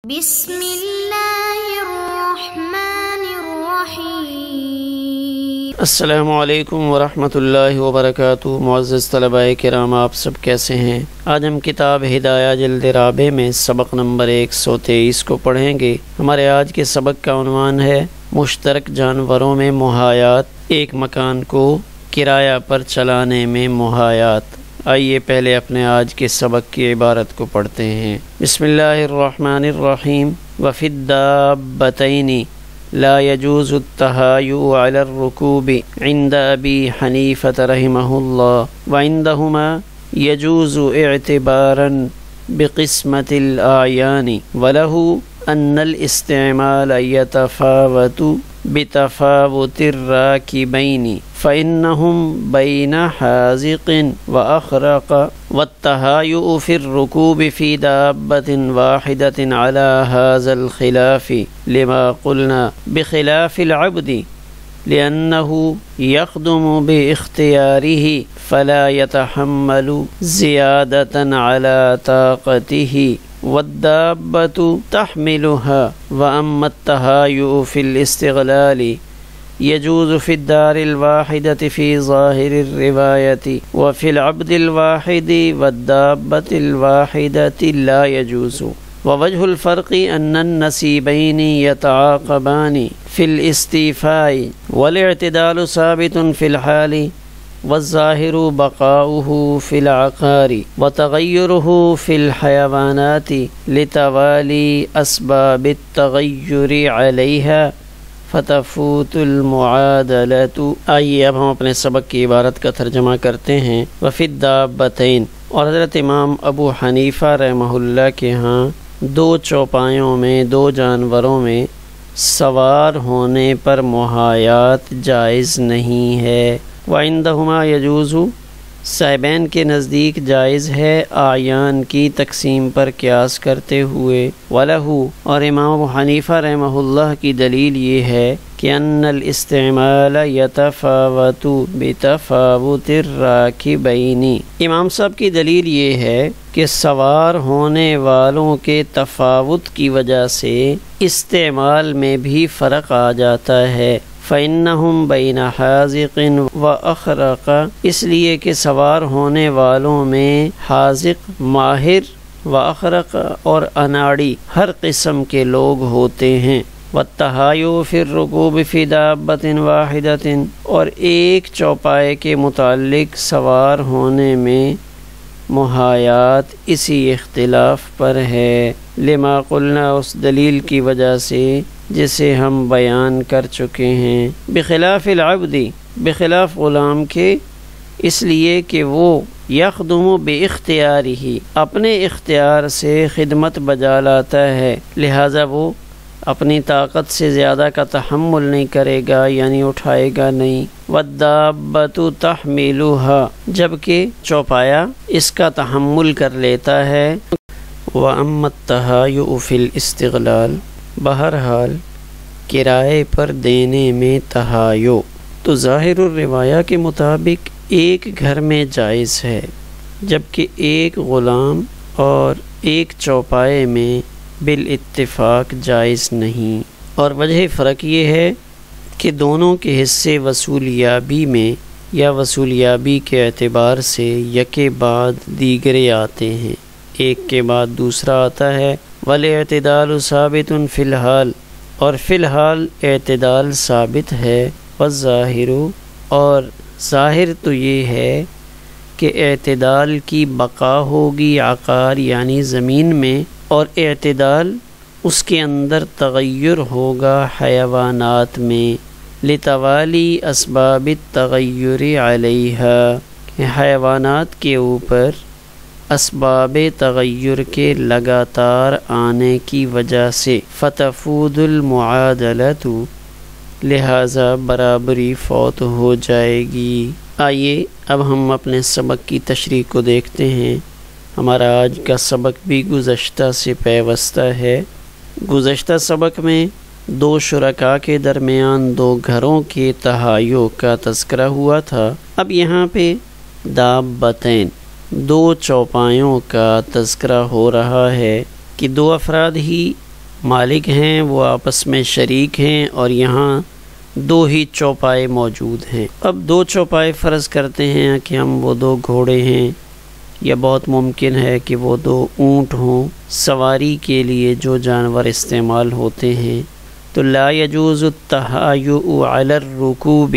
بسم اللہ الرحمن الرحیم۔ السلام علیکم ورحمۃ اللہ وبرکاتہ۔ معزز طلباء کرام، آپ سب کیسے ہیں؟ آج ہم کتاب ہدایہ جلد رابع میں سبق نمبر 123 کو پڑھیں گے۔ ہمارے آج کے سبق کا عنوان ہے مشترک جانوروں میں محایات، ایک مکان کو کرایہ پر چلانے میں محایات۔ آئیے پہلے اپنے آج کے سبق کی عبارت کو پڑھتے ہیں۔ بسم اللہ الرحمن الرحیم۔ وفی الدابتین لا يجوز التہایؤ علی الرکوب عند ابی حنیفۃ رحمہ اللہ وعندہما يجوز اعتبارا بقسمۃ الاعیان ولہ ان الاستعمال يتفاوت بتفاوت الراکبین فإنهم بين حازق وأخرق والتهايؤ في الركوب في دابة واحدة على هذا الخلاف لما قلنا بخلاف العبد لأنه يخدم باختياره فلا يتحمل زيادة على طاقته والدابة تحملها وأما التهايؤ في الاستغلال يجوز في الدار الواحدة في ظاهر الرواية وفي العبد الواحد والدابة الواحدة لا يجوز ووجه الفرق أن النسيبين يتعاقبان في الاستيفاء والاعتدال ثابت في الحال والظاهر بقاؤه في العقار وتغيره في الحيوانات لتوالي أسباب التغير عليها فتفوت المعادلۃ۔ آئیے اب ہم اپنے سبق کی عبارت کا ترجمہ کرتے ہیں۔ وفی الدابتین، اور حضرت امام ابو حنیفہ رحمہ اللہ کے ہاں دو چوپایوں میں، دو جانوروں میں سوار ہونے پر محایات جائز نہیں ہے۔ وعندہما یجوز، صاحبین کے نزدیک جائز ہے اعیان کی تقسیم پر قیاس کرتے ہوئے۔ وَلَهُ، اور امام ابو حنیفہ رحمہ اللہ کی دلیل یہ ہے کہ ان الاستعمال یتفاوت بتفاوت الراکبین، امام صاحب کی دلیل یہ ہے کہ سوار ہونے والوں کے تفاوت کی وجہ سے استعمال میں بھی فرق آ جاتا ہے۔ فَإِنَّهُمْ بَيْنَ حَازِقٍ وَأَخْرَقَ، اس لیے کہ سوار ہونے والوں میں حاذق ماہر وَأَخْرَقَ اور اناڑی ہر قسم کے لوگ ہوتے ہیں۔ وَالتَّہَایُؤُ فِي الرُّكُوبِ فِي دَابَّةٍ وَاحِدَةٍ، اور ایک چوپائے کے متعلق سوار ہونے میں محایات اسی اختلاف پر ہے۔ لما قلنا، اس دلیل کی وجہ سے جسے ہم بیان کر چکے ہیں۔ بخلاف العبد، بخلاف غلام کے، اس لیے کہ وہ یخدم باختیارہ، اپنے اختیار سے خدمت بجا لاتا ہے، لہذا وہ اپنی طاقت سے زیادہ کا تحمل نہیں کرے گا، یعنی اٹھائے گا نہیں۔ والدابۃ تحملها، جبکہ چوپایا اس کا تحمل کر لیتا ہے۔ واما التہایؤ فی الاستغلال، بہرحال کرائے پر دینے میں تہایؤ تو ظاہر الروایہ کے مطابق ایک گھر میں جائز ہے، جبکہ ایک غلام اور ایک چوپائے میں بالاتفاق جائز نہیں۔ اور وجہ فرق یہ ہے کہ دونوں کے حصے وصولیابی میں یا وصولیابی کے اعتبار سے یکے بعد دیگرے آتے ہیں، ایک کے بعد دوسرا آتا ہے۔ والاعتدال ثابت فی الحال، اور فی الحال اعتدال ثابت ہے۔ والظاہر، اور ظاہر تو یہ ہے کہ اعتدال کی بقا ہوگی عقار یعنی زمین میں، اور اعتدال اس کے اندر تغیر ہوگا حیوانات میں، لتوالی اسباب التغیر علیہا، حیوانات کے اوپر اسباب تغیر کے لگاتار آنے کی وجہ سے۔ فتفوت المعادلۃ، لہذا برابری فوت ہو جائے گی۔ آئیے اب ہم اپنے سبق کی تشریح کو دیکھتے ہیں۔ ہمارا آج کا سبق بھی گزشتہ سے پیوستہ ہے۔ گزشتہ سبق میں دو شرکاء کے درمیان دو گھروں کے تہایؤ کا تذکرہ ہوا تھا۔ اب یہاں پہ دابتین، دو چوپایوں کا تذکرہ ہو رہا ہے کہ دو افراد ہی مالک ہیں وہ آپس میں شریک ہیں اور یہاں دو ہی چوپائے موجود ہیں۔ اب دو چوپائے فرض کرتے ہیں کہ ہم وہ دو گھوڑے ہیں، یا بہت ممکن ہے کہ وہ دو اونٹ ہوں سواری کے لیے جو جانور استعمال ہوتے ہیں، تو لا یجوز التہایؤ علی الرکوب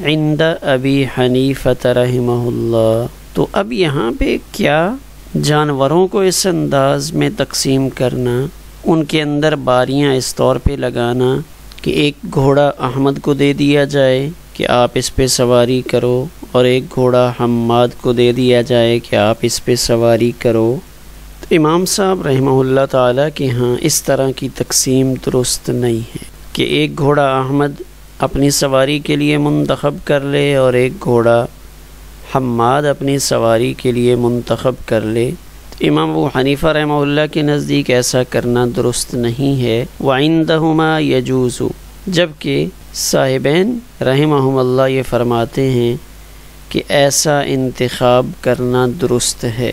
عند ابی حنیفہ رحمہ اللہ۔ تو اب یہاں پہ کیا جانوروں کو اس انداز میں تقسیم کرنا، ان کے اندر باریاں اس طور پہ لگانا کہ ایک گھوڑا احمد کو دے دیا جائے کہ آپ اس پہ سواری کرو، اور ایک گھوڑا حماد کو دے دیا جائے کہ آپ اس پہ سواری کرو، تو امام صاحب رحمہ اللہ تعالیٰ کے ہاں اس طرح کی تقسیم درست نہیں ہے کہ ایک گھوڑا احمد اپنی سواری کے لیے منتخب کر لے اور ایک گھوڑا حماد اپنی سواری کے لیے منتخب کر لے۔ امام ابو حنیفہ رحمہ اللہ کے نزدیک ایسا کرنا درست نہیں ہے۔ وعندہما یجوز، جبکہ صاحبین رحمہم اللہ یہ فرماتے ہیں کہ ایسا انتخاب کرنا درست ہے۔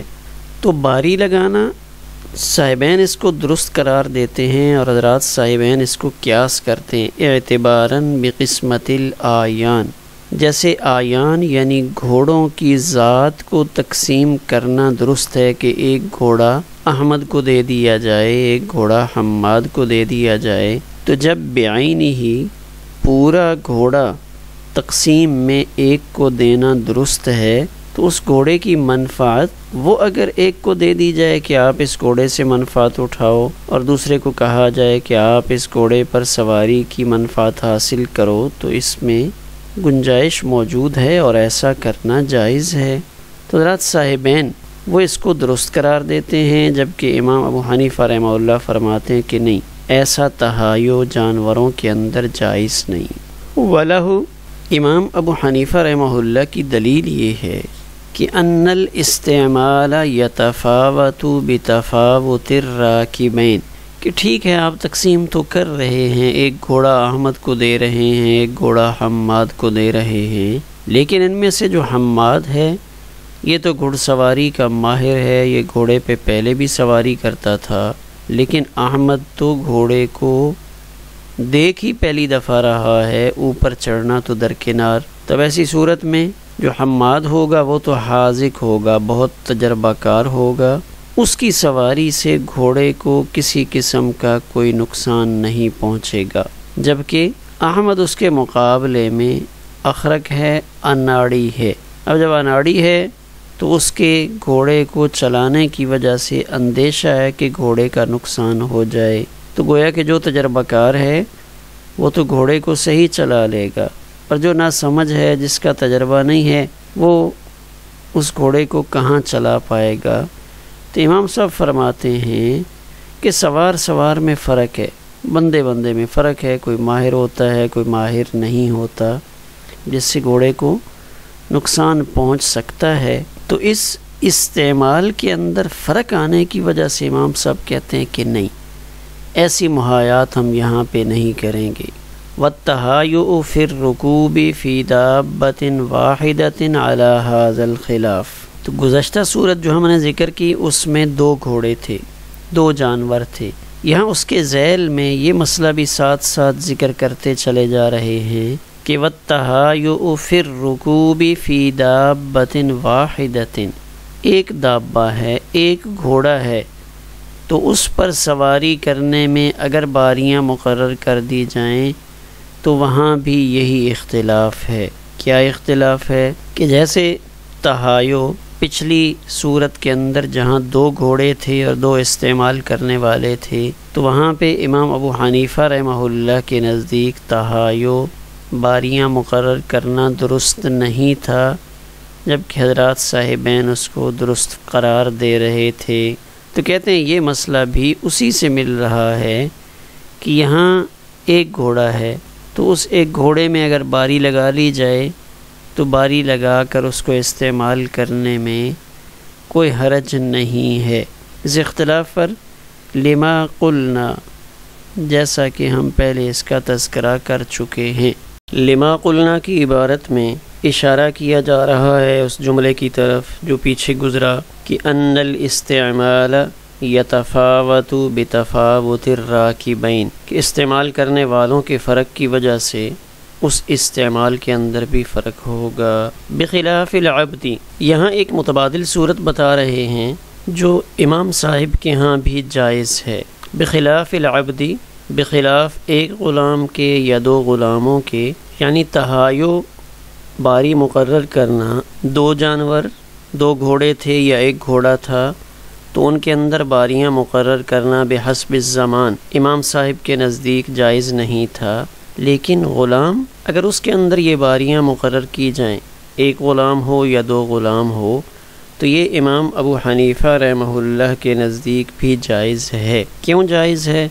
تو باری لگانا صاحبین اس کو درست قرار دیتے ہیں، اور حضرات صاحبین اس کو قیاس کرتے ہیں اعتباراً بقسمت الآیان، جیسے آیان یعنی گھوڑوں کی ذات کو تقسیم کرنا درست ہے کہ ایک گھوڑا احمد کو دے دیا جائے، ایک گھوڑا حماد کو دے دیا جائے، تو جب بعینی ہی پورا گھوڑا تقسیم میں ایک کو دینا درست ہے، تو اس گھوڑے کی منفعت وہ اگر ایک کو دے دی جائے کہ آپ اس گھوڑے سے منفعت اٹھاؤ، اور دوسرے کو کہا جائے کہ آپ اس گھوڑے پر سواری کی منفعت حاصل کرو، تو اس میں گنجائش موجود ہے اور ایسا کرنا جائز ہے۔ تو حضرات صاحبین وہ اس کو درست قرار دیتے ہیں، جبکہ امام ابو حنیفہ رحمہ اللہ فرماتے ہیں کہ نہیں، ایسا تہایو جانوروں کے اندر جائز نہیں۔ وَلَهُ، امام ابو حنیفہ رحمہ اللہ کی دلیل یہ ہے کہ ان الاستعمال یتفاوت بتفاوت الراکبین، کہ ٹھیک ہے آپ تقسیم تو کر رہے ہیں، ایک گھوڑا احمد کو دے رہے ہیں، ایک گھوڑا حماد کو دے رہے ہیں، لیکن ان میں سے جو حماد ہے یہ تو گھڑ سواری کا ماہر ہے، یہ گھوڑے پہ پہلے بھی سواری کرتا تھا، لیکن احمد تو گھوڑے کو دیکھ ہی پہلی دفعہ رہا ہے، اوپر چڑھنا تو درکنار۔ تب ایسی صورت میں جو حماد ہوگا وہ تو حاذق ہوگا، بہت تجربہ کار ہوگا، اس کی سواری سے گھوڑے کو کسی قسم کا کوئی نقصان نہیں پہنچے گا، جبکہ احمد اس کے مقابلے میں اخرق ہے، اناڑی ہے۔ اب جب اناڑی ہے تو اس کے گھوڑے کو چلانے کی وجہ سے اندیشہ ہے کہ گھوڑے کا نقصان ہو جائے، تو گویا کہ جو تجربہ کار ہے وہ تو گھوڑے کو صحیح چلا لے گا، اور جو ناسمجھ ہے، جس کا تجربہ نہیں ہے، وہ اس گھوڑے کو کہاں چلا پائے گا۔ تو امام صاحب فرماتے ہیں کہ سوار میں فرق ہے، بندے میں فرق ہے، کوئی ماہر ہوتا ہے، کوئی ماہر نہیں ہوتا، جس سے گھوڑے کو نقصان پہنچ سکتا ہے۔ تو اس استعمال کے اندر فرق آنے کی وجہ سے امام صاحب کہتے ہیں کہ نہیں، ایسی محایات ہم یہاں پہ نہیں کریں گے۔ وَالتَّہَایُؤُ فِي الرُّكُوبِ فِي دَابَّةٍ وَاحِدَةٍ عَلَى هَذَا الْخِلَافِ۔ تو گزشتہ صورت جو ہم نے ذکر کی اس میں دو گھوڑے تھے، دو جانور تھے، یہاں اس کے ذیل میں یہ مسئلہ بھی ساتھ ساتھ ذکر کرتے چلے جا رہے ہیں کہ وَالتَّہَایُؤُ فِي الرُّكُوبِ فِي دَابَّةٍ وَاحِدَةٍ، ایک دابہ ہے، ایک گھوڑا ہے، تو اس پر سواری کرنے میں اگر باریاں مقرر کر دی جائیں تو وہاں بھی یہی اختلاف ہے۔ کیا اختلاف ہے؟ کہ جیسے تہایو پچھلی صورت کے اندر جہاں دو گھوڑے تھے اور دو استعمال کرنے والے تھے، تو وہاں پہ امام ابو حنیفہ رحمہ اللہ کے نزدیک تہایو باریاں مقرر کرنا درست نہیں تھا، جبکہ حضرات صاحبین اس کو درست قرار دے رہے تھے۔ تو کہتے ہیں یہ مسئلہ بھی اسی سے مل رہا ہے کہ یہاں ایک گھوڑا ہے، تو اس ایک گھوڑے میں اگر باری لگا لی جائے تو باری لگا کر اس کو استعمال کرنے میں کوئی حرج نہیں ہے۔ اس اختلاف پر لما قلنا، جیسا کہ ہم پہلے اس کا تذکرہ کر چکے ہیں، لما قلنا کی عبارت میں اشارہ کیا جا رہا ہے اس جملے کی طرف جو پیچھے گزرا کہ ان الاستعمال یتفاوت بتفاوت الراکبین، کہ استعمال کرنے والوں کے فرق کی وجہ سے اس استعمال کے اندر بھی فرق ہوگا۔ بخلاف العبد، یہاں ایک متبادل صورت بتا رہے ہیں جو امام صاحب کے ہاں بھی جائز ہے۔ بخلاف العبد، بخلاف ایک غلام کے یا دو غلاموں کے، یعنی تہایو باری مقرر کرنا، دو جانور، دو گھوڑے تھے یا ایک گھوڑا تھا تو ان کے اندر باریاں مقرر کرنا بحسب الزمان امام صاحب کے نزدیک جائز نہیں تھا، لیکن غلام اگر اس کے اندر یہ باریاں مقرر کی جائیں، ایک غلام ہو یا دو غلام ہو، تو یہ امام ابو حنیفہ رحمہ اللہ کے نزدیک بھی جائز ہے۔ کیوں جائز ہے؟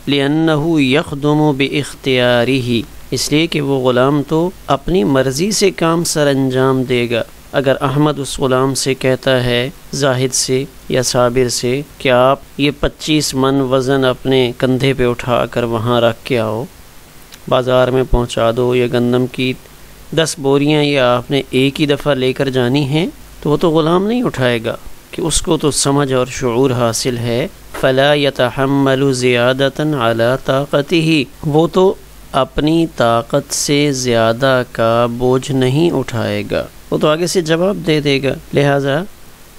لِأَنَّهُ يَخْدُمُ بِاخْتِيَارِهِ، اس لیے کہ وہ غلام تو اپنی مرضی سے کام سر انجام دے گا۔ اگر احمد اس غلام سے کہتا ہے، زاہد سے یا صابر سے، کہ آپ یہ 25 من وزن اپنے کندھے پہ اٹھا کر وہاں رکھ کے آؤ، بازار میں پہنچا دو، یا گندم کی 10 بوریاں یہ آپ نے ایک ہی دفعہ لے کر جانی ہیں، تو وہ تو غلام نہیں اٹھائے گا، کہ اس کو تو سمجھ اور شعور حاصل ہے۔ فلا يتحمل زیادة على طاقته، وہ تو اپنی طاقت سے زیادہ کا بوجھ نہیں اٹھائے گا، وہ تو آگے سے جواب دے دے گا۔ لہذا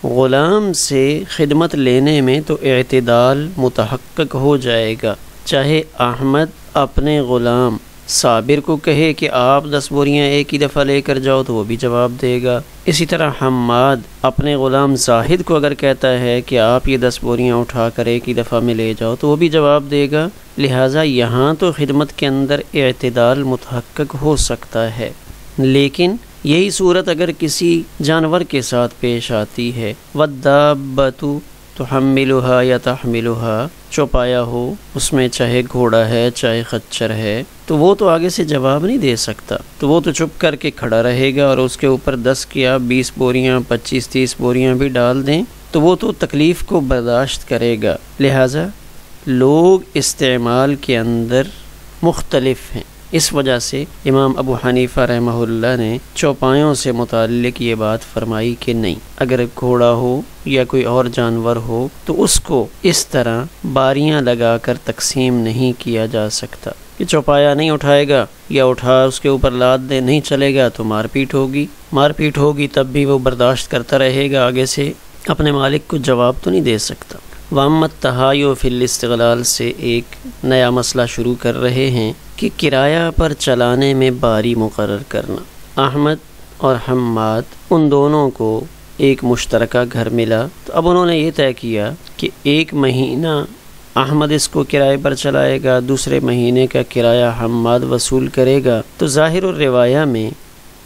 غلام سے خدمت لینے میں تو اعتدال متحقق ہو جائے گا، چاہے احمد اپنے غلام صابر کو کہے کہ آپ 10 بوریاں ایک ہی دفعہ لے کر جاؤ تو وہ بھی جواب دے گا، اسی طرح حماد اپنے غلام زاہد کو اگر کہتا ہے کہ آپ یہ 10 بوریاں اٹھا کر ایک ہی دفعہ میں لے جاؤ تو وہ بھی جواب دے گا۔ لہٰذا یہاں تو خدمت کے اندر اعتدال متحقق ہو سکتا ہے، لیکن یہی صورت اگر کسی جانور کے ساتھ پیش آتی ہے، وَالدَّابَّةُ تحملها یا تحملها، چوپایا ہو، اس میں چاہے گھوڑا ہے چاہے خچر ہے، تو وہ تو آگے سے جواب نہیں دے سکتا، تو وہ تو چپ کر کے کھڑا رہے گا، اور اس کے اوپر 10 یا 20 بوریاں 25-30 بوریاں بھی ڈال دیں تو وہ تو تکلیف کو برداشت کرے گا۔ لہٰذا لوگ استعمال کے اندر مختلف ہیں، اس وجہ سے امام ابو حنیفہ رحمہ اللہ نے چوپایوں سے متعلق یہ بات فرمائی کہ نہیں، اگر گھوڑا ہو یا کوئی اور جانور ہو تو اس کو اس طرح باریاں لگا کر تقسیم نہیں کیا جا سکتا، کہ چوپایا نہیں اٹھائے گا یا اٹھا اس کے اوپر لاد دے نہیں چلے گا تو مار پیٹ ہوگی، تب بھی وہ برداشت کرتا رہے گا، آگے سے اپنے مالک کو جواب تو نہیں دے سکتا۔ وَأَمَّا التَّحَايُّ فِي الِّاسْتِغْلَالِ سے ایک نیا مسئلہ شروع کر رہے ہیں کہ کرایہ پر چلانے میں باری مقرر کرنا۔ احمد اور حماد ان دونوں کو ایک مشترکہ گھر ملا، تو اب انہوں نے یہ طے کیا کہ ایک مہینہ احمد اس کو کرائے پر چلائے گا، دوسرے مہینے کا کرایہ حماد وصول کرے گا، تو ظاہر الروایہ میں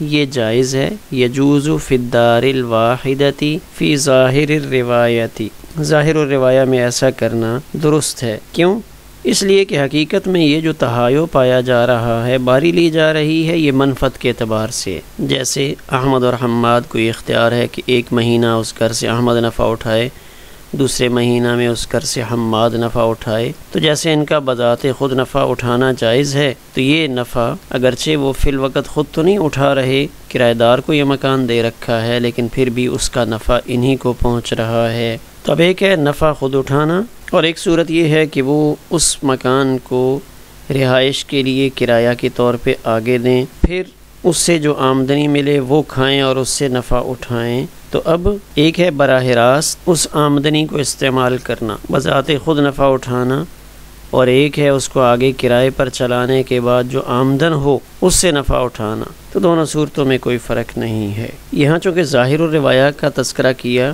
یہ جائز ہے، یجوز فی الدار الواحدۃ فی ظاہر الروایۃ، ظاہر الروایہ میں ایسا کرنا درست ہے۔ کیوں؟ اس لیے کہ حقیقت میں یہ جو تہایو پایا جا رہا ہے، باری لی جا رہی ہے، یہ منفعت کے اعتبار سے، جیسے احمد اور حماد کو اختیار ہے کہ ایک مہینہ اس گھر سے احمد نفع اٹھائے، دوسرے مہینہ میں اس گھر سے حماد نفع اٹھائے، تو جیسے ان کا بذات خود نفع اٹھانا جائز ہے، تو یہ نفع اگرچہ وہ فی الوقت خود تو نہیں اٹھا رہے، کرایہ دار کو یہ مکان دے رکھا ہے، لیکن پھر بھی اس کا نفع انہی کو پہنچ رہا ہے۔ تو اب ایک ہے نفع خود اٹھانا، اور ایک صورت یہ ہے کہ وہ اس مکان کو رہائش کے لیے کرایہ کے طور پہ آگے دیں، پھر اس سے جو آمدنی ملے وہ کھائیں اور اس سے نفع اٹھائیں۔ تو اب ایک ہے براہ راست اس آمدنی کو استعمال کرنا، بذات خود نفع اٹھانا، اور ایک ہے اس کو آگے کرائے پر چلانے کے بعد جو آمدن ہو اس سے نفع اٹھانا۔ تو دونوں صورتوں میں کوئی فرق نہیں ہے۔ یہاں چونکہ ظاہر الروایہ کا تذکرہ کیا،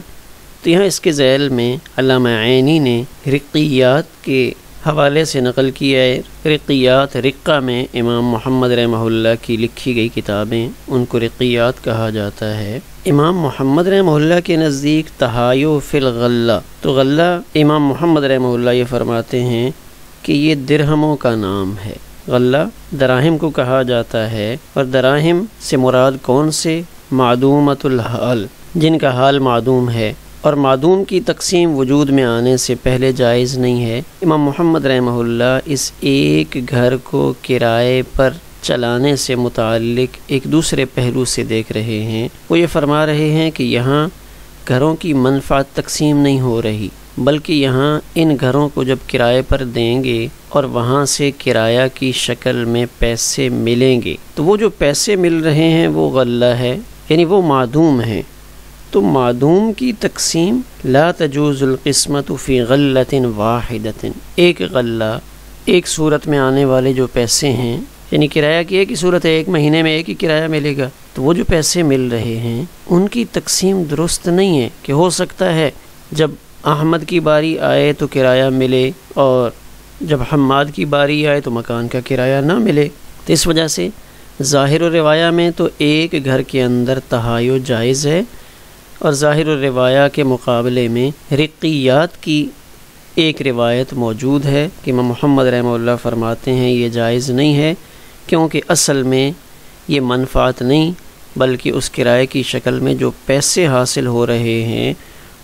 تو یہاں اس کے ذیل میں علامہ عینی نے رقیات کے حوالے سے نقل کیا ہے۔ رقیات، رقہ میں امام محمد رحمہ اللہ کی لکھی گئی کتابیں، ان کو رقیات کہا جاتا ہے۔ امام محمد رحمہ اللہ کے نزدیک تہایو فی الغلہ، تو غلہ امام محمد رحمہ اللہ یہ فرماتے ہیں کہ یہ درہموں کا نام ہے۔ غلہ دراہم کو کہا جاتا ہے، اور دراہم سے مراد کون سے؟ معدومۃ الحال، جن کا حال معدوم ہے، اور معدوم کی تقسیم وجود میں آنے سے پہلے جائز نہیں ہے۔ امام محمد رحمہ اللہ اس ایک گھر کو کرائے پر چلانے سے متعلق ایک دوسرے پہلو سے دیکھ رہے ہیں۔ وہ یہ فرما رہے ہیں کہ یہاں گھروں کی منفعت تقسیم نہیں ہو رہی، بلکہ یہاں ان گھروں کو جب کرائے پر دیں گے اور وہاں سے کرایہ کی شکل میں پیسے ملیں گے تو وہ جو پیسے مل رہے ہیں وہ غلہ ہے، یعنی وہ معدوم ہیں۔ تو معدوم کی تقسیم لا تجوز القسمت فی غلۃ واحدۃ، ایک غلہ، ایک صورت میں آنے والے جو پیسے ہیں، یعنی کرایہ کی ایک ہی صورت ہے، ایک مہینے میں ایک ہی کرایہ ملے گا، تو وہ جو پیسے مل رہے ہیں ان کی تقسیم درست نہیں ہے کہ ہو سکتا ہے جب احمد کی باری آئے تو کرایہ ملے اور جب حماد کی باری آئے تو مکان کا کرایہ نہ ملے۔ تو اس وجہ سے ظاہر الروایہ میں تو ایک گھر کے اندر تہایو جائز ہے، اور ظاہر الروایہ کے مقابلے میں رقیات کی ایک روایت موجود ہے کہ امام محمد رحمہ اللہ فرماتے ہیں یہ جائز نہیں ہے، کیونکہ اصل میں یہ منفعت نہیں بلکہ اس کرائے کی شکل میں جو پیسے حاصل ہو رہے ہیں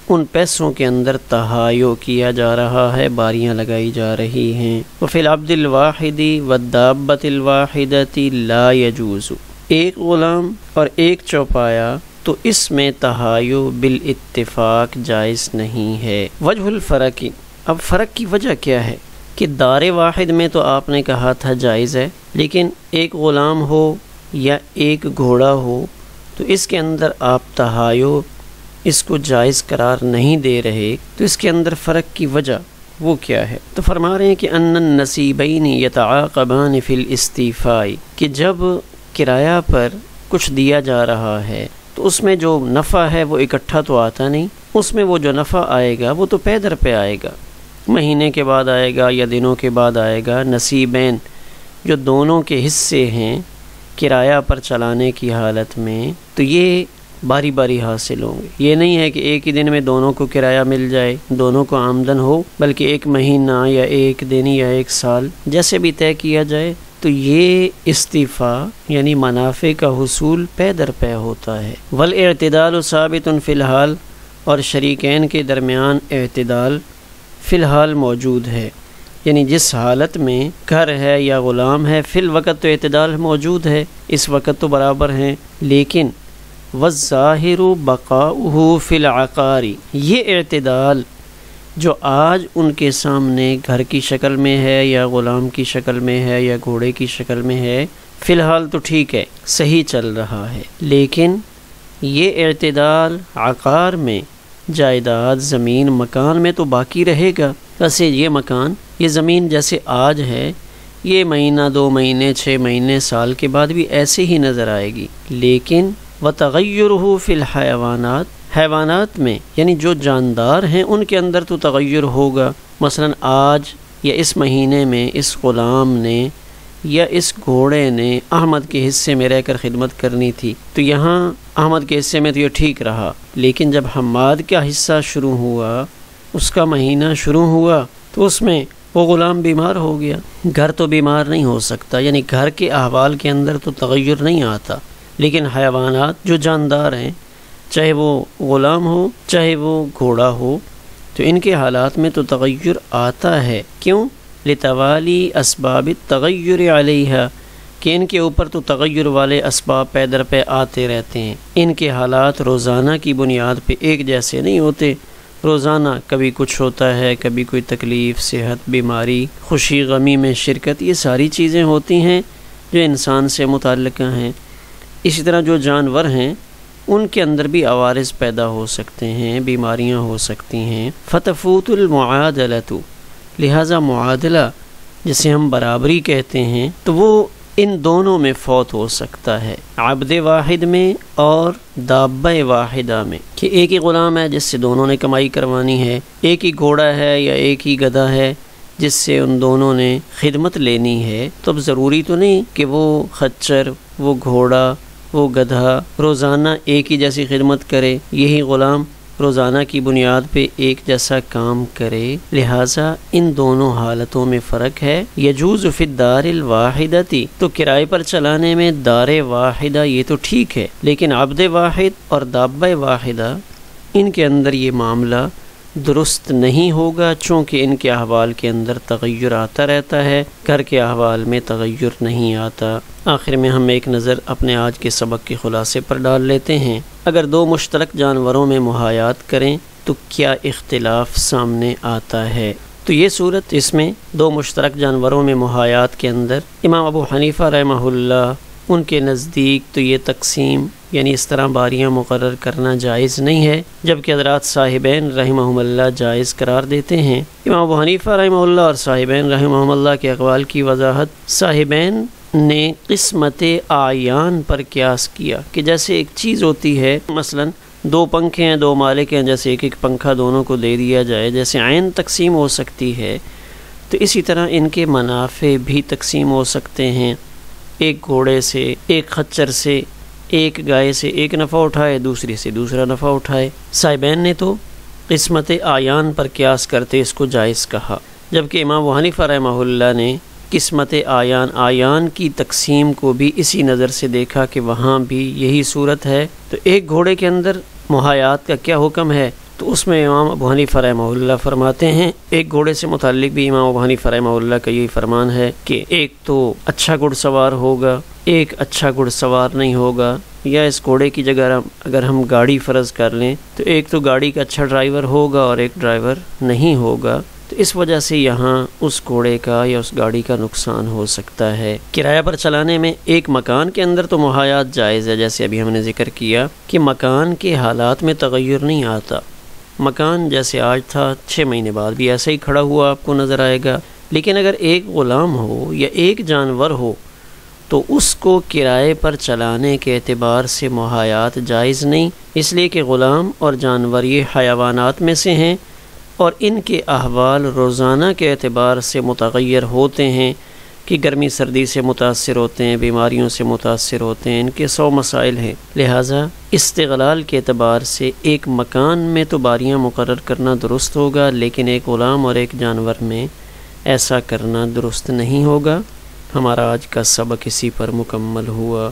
ان پیسوں کے اندر تہایو کیا جا رہا ہے، باریاں لگائی جا رہی ہیں۔ وفی العبد الواحد والدابۃ الواحدۃ لا یجوز، ایک غلام اور ایک چوپایا تو اس میں تہایو بالاتفاق جائز نہیں ہے۔ وجہ الفرق، اب فرق کی وجہ کیا ہے کہ دار واحد میں تو آپ نے کہا تھا جائز ہے، لیکن ایک غلام ہو یا ایک گھوڑا ہو تو اس کے اندر آپ تہایو اس کو جائز قرار نہیں دے رہے، تو اس کے اندر فرق کی وجہ وہ کیا ہے؟ تو فرما رہے ہیں کہ ان النصیبین یتعاقبان فی الاستیفاء، کہ جب کرایہ پر کچھ دیا جا رہا ہے تو اس میں جو نفع ہے وہ اکٹھا تو آتا نہیں، اس میں وہ جو نفع آئے گا وہ تو پے در پہ آئے گا، مہینے کے بعد آئے گا یا دنوں کے بعد آئے گا۔ نصیبین جو دونوں کے حصے ہیں کرایہ پر چلانے کی حالت میں، تو یہ باری باری حاصل ہوں گے۔ یہ نہیں ہے کہ ایک ہی دن میں دونوں کو کرایہ مل جائے، دونوں کو آمدن ہو، بلکہ ایک مہینہ یا ایک دن یا ایک سال جیسے بھی طے کیا جائے، تو یہ استیفاء یعنی منافع کا حصول پے در پے ہوتا ہے۔ والاعتدال ثابت فی الحال، اور شریکین کے درمیان اعتدال فی الحال موجود ہے، یعنی جس حالت میں گھر ہے یا غلام ہے فی الوقت تو اعتدال موجود ہے، اس وقت تو برابر ہیں، لیکن والظاہر بقاؤہ فی العقار، یہ اعتدال جو آج ان کے سامنے گھر کی شکل میں ہے یا غلام کی شکل میں ہے یا گھوڑے کی شکل میں ہے، فی الحال تو ٹھیک ہے، صحیح چل رہا ہے، لیکن یہ اعتدال عقار میں، جائیداد زمین مکان میں تو باقی رہے گا۔ ویسے یہ مکان، یہ زمین جیسے آج ہے، یہ مہینہ، 2 مہینے، 6 مہینے، سال کے بعد بھی ایسے ہی نظر آئے گی، لیکن وتغیرہ فی الحیوانات، حیوانات میں یعنی جو جاندار ہیں ان کے اندر تو تغیر ہوگا۔ مثلا آج یا اس مہینے میں اس غلام نے یا اس گھوڑے نے احمد کے حصے میں رہ کر خدمت کرنی تھی، تو یہاں احمد کے حصے میں تو یہ ٹھیک رہا، لیکن جب حماد کا حصہ شروع ہوا، اس کا مہینہ شروع ہوا، تو اس میں وہ غلام بیمار ہو گیا۔ گھر تو بیمار نہیں ہو سکتا، یعنی گھر کے احوال کے اندر تو تغیر نہیں آتا، لیکن حیوانات جو جاندار ہیں، چاہے وہ غلام ہو چاہے وہ گھوڑا ہو، تو ان کے حالات میں تو تغیر آتا ہے۔ کیوں؟ لتوالی اسباب التغیر علیہا، کہ ان کے اوپر تو تغیر والے اسباب پے در پہ آتے رہتے ہیں، ان کے حالات روزانہ کی بنیاد پہ ایک جیسے نہیں ہوتے، روزانہ کبھی کچھ ہوتا ہے، کبھی کوئی تکلیف، صحت، بیماری، خوشی غمی میں شرکت، یہ ساری چیزیں ہوتی ہیں جو انسان سے متعلقہ ہیں۔ اسی طرح جو جانور ہیں ان کے اندر بھی عوارض پیدا ہو سکتے ہیں، بیماریاں ہو سکتی ہیں۔ فتفوت المعادلۃ، لہذا معادلہ جسے ہم برابری کہتے ہیں، تو وہ ان دونوں میں فوت ہو سکتا ہے، عبد واحد میں اور دابہ واحدہ میں، کہ ایک ہی غلام ہے جس سے دونوں نے کمائی کروانی ہے، ایک ہی گھوڑا ہے یا ایک ہی گدھا ہے جس سے ان دونوں نے خدمت لینی ہے، تو اب ضروری تو نہیں کہ وہ خچر، وہ گھوڑا، وہ گدھا روزانہ ایک ہی جیسی خدمت کرے، یہی غلام روزانہ کی بنیاد پہ ایک جیسا کام کرے، لہٰذا ان دونوں حالتوں میں فرق ہے۔ یجوز فی الدار الواحدتی، تو کرائے پر چلانے میں دار واحدہ یہ تو ٹھیک ہے، لیکن عبد واحد اور دابہ واحدہ ان کے اندر یہ معاملہ درست نہیں ہوگا، چونکہ ان کے احوال کے اندر تغیر آتا رہتا ہے، گھر کے احوال میں تغیر نہیں آتا۔ آخر میں ہم ایک نظر اپنے آج کے سبق کے خلاصے پر ڈال لیتے ہیں۔ اگر 2 مشترک جانوروں میں محایات کریں تو کیا اختلاف سامنے آتا ہے۔ تو یہ صورت اس میں دو مشترک جانوروں میں محایات کے اندر امام ابو حنیفہ رحمہ اللہ ان کے نزدیک تو یہ تقسیم یعنی اس طرح باریاں مقرر کرنا جائز نہیں ہے، جبکہ حضرات صاحبین رحمہم اللہ جائز قرار دیتے ہیں۔ امام ابو حنیفہ رحمہ اللہ اور صاحبین رحمہم اللہ کے اقوال کی وضاحت صاحبین نے قسمت اعیان پر قیاس کیا کہ جیسے ایک چیز ہوتی ہے، مثلا دو پنکھے ہیں، دو مالک ہیں، جیسے ایک ایک پنکھا دونوں کو دے دیا جائے، جیسے عین تقسیم ہو سکتی ہے، تو اسی طرح ان کے منافع بھی تقسیم ہو سکتے ہیں۔ ایک گھوڑے سے، ایک خچر سے، ایک گائے سے ایک نفع اٹھائے، دوسری سے دوسرا نفع اٹھائے۔ صاحبین نے تو قسمت اعیان پر قیاس کرتے اس کو جائز کہا، جبکہ امام ابو حنیفہ رحمہ اللہ نے قسمت اعیان کی تقسیم کو بھی اسی نظر سے دیکھا کہ وہاں بھی یہی صورت ہے، تو ایک گھوڑے کے اندر محایات کا کیا حکم ہے، تو اس میں امام ابو حنیفہ رحمہ اللہ فرماتے ہیں، ایک گھوڑے سے متعلق بھی امام ابو حنیفہ رحمہ اللہ کا یہی فرمان ہے کہ ایک تو اچھا گھڑ سوار ہوگا، ایک اچھا گھڑ سوار نہیں ہوگا، یا اس گھوڑے کی جگہ اگر ہم گاڑی فرض کر لیں تو ایک تو گاڑی کا اچھا ڈرائیور ہوگا اور ایک ڈرائیور نہیں ہوگا، تو اس وجہ سے یہاں اس گھوڑے کا یا اس گاڑی کا نقصان ہو سکتا ہے۔ کرایہ پر چلانے میں ایک مکان کے اندر تو محایات جائز ہے، جیسے ابھی ہم نے ذکر کیا کہ مکان کے حالات میں تغیر نہیں آتا، مکان جیسے آج تھا 6 مہینے بعد بھی ایسے ہی کھڑا ہوا آپ کو نظر آئے گا، لیکن اگر ایک غلام ہو یا ایک جانور ہو تو اس کو کرائے پر چلانے کے اعتبار سے محایات جائز نہیں، اس لیے کہ غلام اور جانور یہ حیوانات میں سے ہیں اور ان کے احوال روزانہ کے اعتبار سے متغیر ہوتے ہیں کہ گرمی سردی سے متاثر ہوتے ہیں، بیماریوں سے متاثر ہوتے ہیں، ان کے 100 مسائل ہیں، لہٰذا استغلال کے اعتبار سے ایک مکان میں تو باریاں مقرر کرنا درست ہوگا، لیکن ایک غلام اور ایک جانور میں ایسا کرنا درست نہیں ہوگا۔ ہمارا آج کا سبق اسی پر مکمل ہوا۔